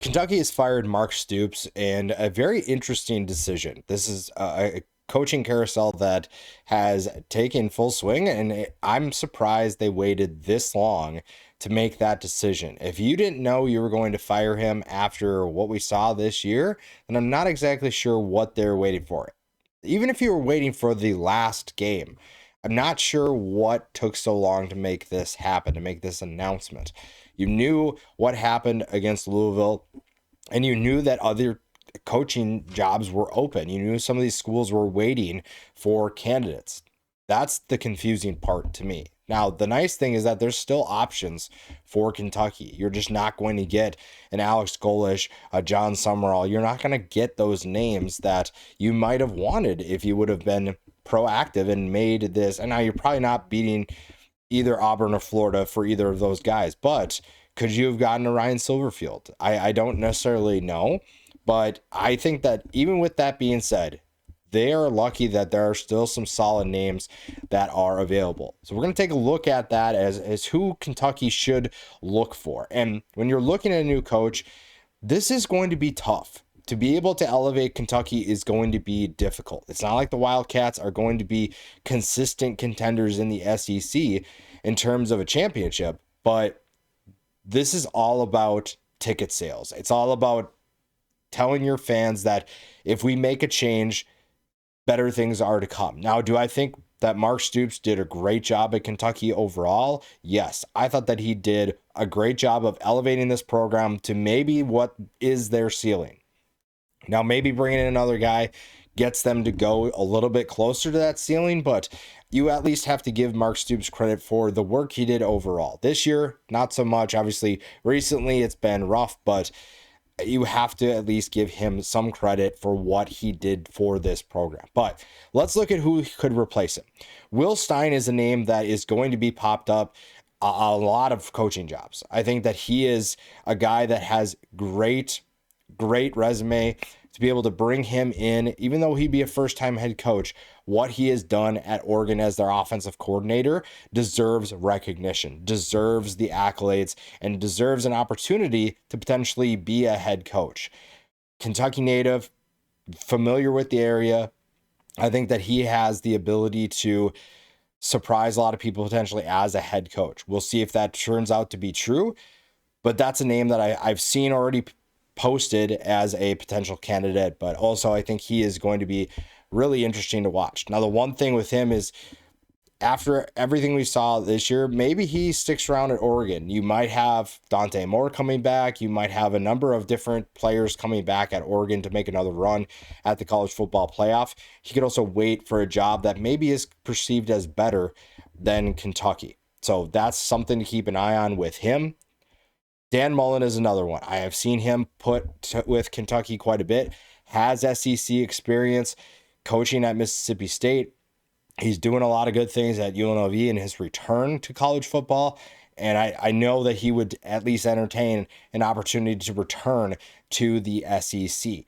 Kentucky has fired Mark Stoops, and a very interesting decision. This is a coaching carousel that has taken full swing, and I'm surprised they waited this long to make that decision. If you didn't know you were going to fire him after what we saw this year, then I'm not exactly sure what they're waiting for. Even if you were waiting for the last game, I'm not sure what took so long to make this happen, to make this announcement. You knew what happened against Louisville, and you knew that other coaching jobs were open. You knew some of these schools were waiting for candidates. That's the confusing part to me. Now, the nice thing is that there's still options for Kentucky. You're just not going to get an Alex Golish, a John Summerall. You're not going to get those names that you might have wanted if you would have been proactive and made this. And now you're probably not beating either Auburn or Florida for either of those guys, but could you have gotten a Ryan Silverfield? I don't necessarily know, but I think that even with that being said, they are lucky that there are still some solid names that are available. So we're going to take a look at that as who Kentucky should look for. And when you're looking at a new coach, this is going to be tough. To be able to elevate Kentucky is going to be difficult. It's not like the Wildcats are going to be consistent contenders in the SEC in terms of a championship, but this is all about ticket sales. It's all about telling your fans that if we make a change, better things are to come. Now, do I think that Mark Stoops did a great job at Kentucky overall? Yes. I thought that he did a great job of elevating this program to maybe what is their ceiling. Now, maybe bringing in another guy gets them to go a little bit closer to that ceiling, but you at least have to give Mark Stoops credit for the work he did overall. This year, not so much. Obviously, recently it's been rough, but you have to at least give him some credit for what he did for this program. But let's look at who could replace him. Will Stein is a name that is going to be popped up a lot of coaching jobs. I think that he is a guy that has great resume. To be able to bring him in, even though he'd be a first-time head coach, what he has done at Oregon as their offensive coordinator deserves recognition, deserves the accolades, and deserves an opportunity to potentially be a head coach. Kentucky native, familiar with the area. I think that he has the ability to surprise a lot of people potentially as a head coach. We'll see if that turns out to be true, but that's a name that I've seen already posted as a potential candidate, but also I think he is going to be really interesting to watch. Now, the one thing with him is after everything we saw this year, maybe he sticks around at Oregon. You might have Dante Moore coming back. You might have a number of different players coming back at Oregon to make another run at the college football playoff. He could also wait for a job that maybe is perceived as better than Kentucky. So that's something to keep an eye on with him. Dan Mullen is another one. I have seen him with Kentucky quite a bit, has SEC experience coaching at Mississippi State. He's doing a lot of good things at UNLV in his return to college football, and I know that he would at least entertain an opportunity to return to the SEC.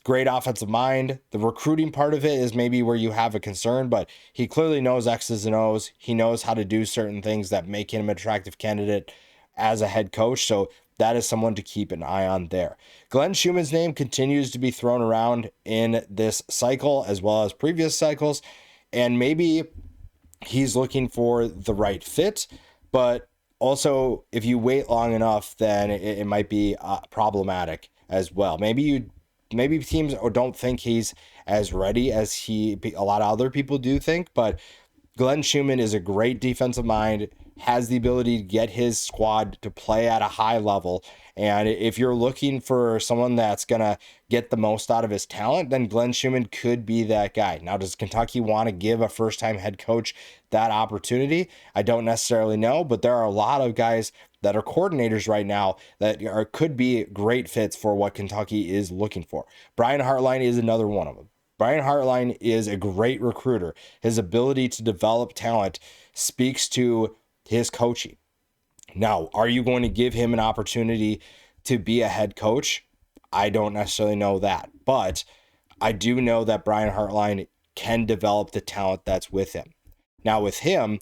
Great offensive mind. The recruiting part of it is maybe where you have a concern, but he clearly knows X's and O's. He knows how to do certain things that make him an attractive candidate as a head coach, so that is someone to keep an eye on there. Glenn Schumann's name continues to be thrown around in this cycle as well as previous cycles, and maybe he's looking for the right fit, but also if you wait long enough, then it might be problematic as well. Maybe teams don't think he's as ready as a lot of other people do think, but Glenn Schumann is a great defensive mind, has the ability to get his squad to play at a high level. And if you're looking for someone that's going to get the most out of his talent, then Glenn Schumann could be that guy. Now, does Kentucky want to give a first-time head coach that opportunity? I don't necessarily know, but there are a lot of guys that are coordinators right now that could be great fits for what Kentucky is looking for. Brian Hartline is another one of them. Brian Hartline is a great recruiter. His ability to develop talent speaks to his coaching. Now, are you going to give him an opportunity to be a head coach? I don't necessarily know that, but I do know that Brian Hartline can develop the talent that's with him. Now, with him,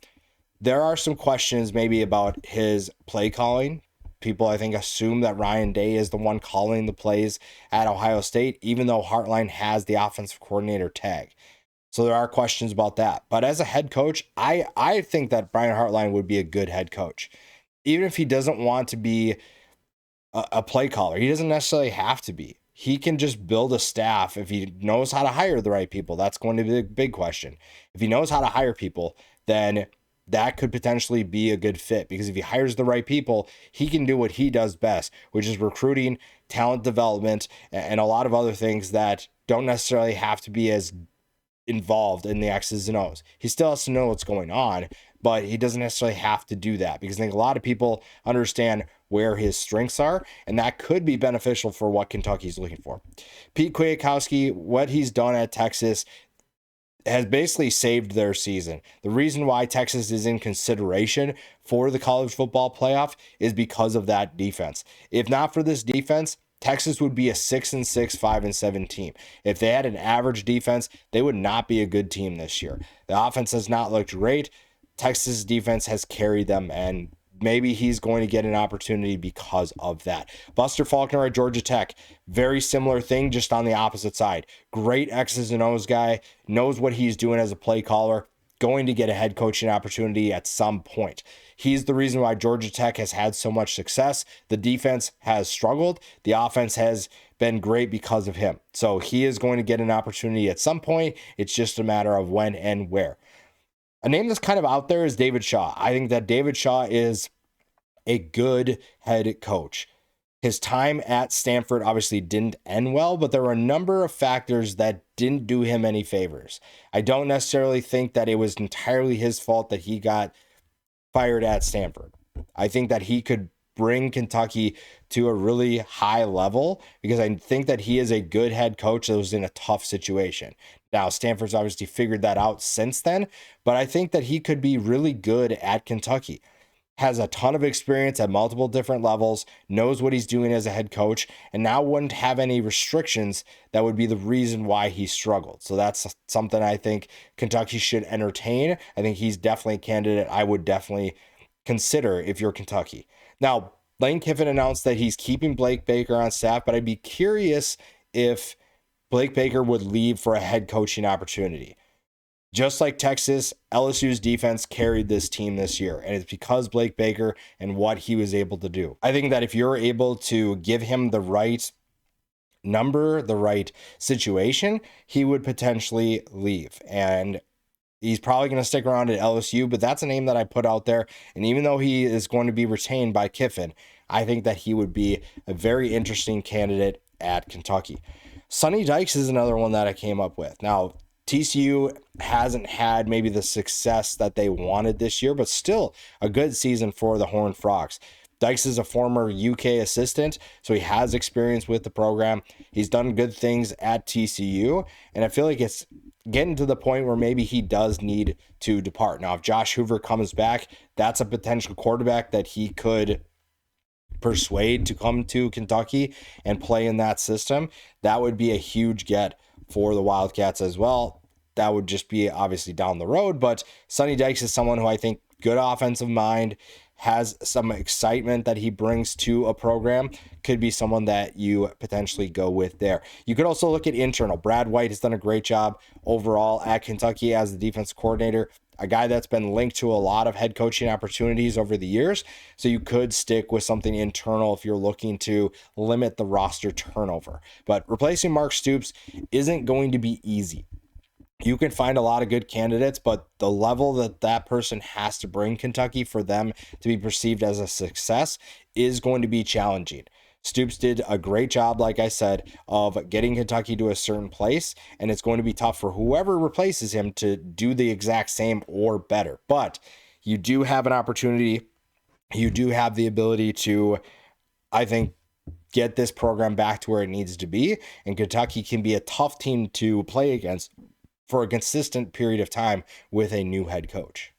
there are some questions maybe about his play calling, people, I think, assume that Ryan Day is the one calling the plays at Ohio State, even though Hartline has the offensive coordinator tag. So there are questions about that. But as a head coach, I think that Brian Hartline would be a good head coach. Even if he doesn't want to be a play caller, he doesn't necessarily have to be. He can just build a staff if he knows how to hire the right people. That's going to be the big question. If he knows how to hire people, then that could potentially be a good fit, because if he hires the right people, he can do what he does best, which is recruiting, talent development, and a lot of other things that don't necessarily have to be as involved in the X's and O's. He still has to know what's going on, but he doesn't necessarily have to do that, because I think a lot of people understand where his strengths are, and that could be beneficial for what Kentucky's looking for. Pete Kwiatkowski, what he's done at Texas has basically saved their season. The reason why Texas is in consideration for the college football playoff is because of that defense. If not for this defense, Texas would be a 6-6, 5-7 team. If they had an average defense, they would not be a good team this year. The offense has not looked great. Texas defense has carried them, and maybe he's going to get an opportunity because of that. Buster Faulkner at Georgia Tech, very similar thing, just on the opposite side. Great X's and O's guy, knows what he's doing as a play caller, going to get a head coaching opportunity at some point. He's the reason why Georgia Tech has had so much success. The defense has struggled. The offense has been great because of him. So he is going to get an opportunity at some point. It's just a matter of when and where. A name that's kind of out there is David Shaw. I think that David Shaw is a good head coach. His time at Stanford obviously didn't end well, but there were a number of factors that didn't do him any favors. I don't necessarily think that it was entirely his fault that he got fired at Stanford. I think that he could bring Kentucky to a really high level, because I think that he is a good head coach that was in a tough situation. Now, Stanford's obviously figured that out since then, but I think that he could be really good at Kentucky. Has a ton of experience at multiple different levels, knows what he's doing as a head coach, and now wouldn't have any restrictions that would be the reason why he struggled. So that's something I think Kentucky should entertain. I think he's definitely a candidate I would definitely consider if you're Kentucky. Now, Lane Kiffin announced that he's keeping Blake Baker on staff, but I'd be curious if Blake Baker would leave for a head coaching opportunity. Just like Texas, LSU's defense carried this team this year, and it's because Blake Baker and what he was able to do. I think that if you're able to give him the right number, the right situation, he would potentially leave. And he's probably going to stick around at LSU, but that's a name that I put out there. And even though he is going to be retained by Kiffin, I think that he would be a very interesting candidate at Kentucky. Sonny Dykes is another one that I came up with. Now, TCU hasn't had maybe the success that they wanted this year, but still a good season for the Horned Frogs. Dykes is a former UK assistant, so he has experience with the program. He's done good things at TCU, and I feel like it's getting to the point where maybe he does need to depart. Now, if Josh Hoover comes back, that's a potential quarterback that he could persuade to come to Kentucky and play in that system. That would be a huge get for the Wildcats as well. That would just be obviously down the road, but Sonny Dykes is someone who I think good offensive mind, has some excitement that he brings to a program, could be someone that you potentially go with there. You could also look at internal. Brad White has done a great job overall at Kentucky as the defense coordinator, a guy that's been linked to a lot of head coaching opportunities over the years. So you could stick with something internal if you're looking to limit the roster turnover. But replacing Mark Stoops isn't going to be easy. You can find a lot of good candidates, but the level that that person has to bring Kentucky for them to be perceived as a success is going to be challenging. Stoops did a great job, like I said, of getting Kentucky to a certain place, and it's going to be tough for whoever replaces him to do the exact same or better. But you do have an opportunity. You do have the ability to, I think, get this program back to where it needs to be, and Kentucky can be a tough team to play against for a consistent period of time with a new head coach.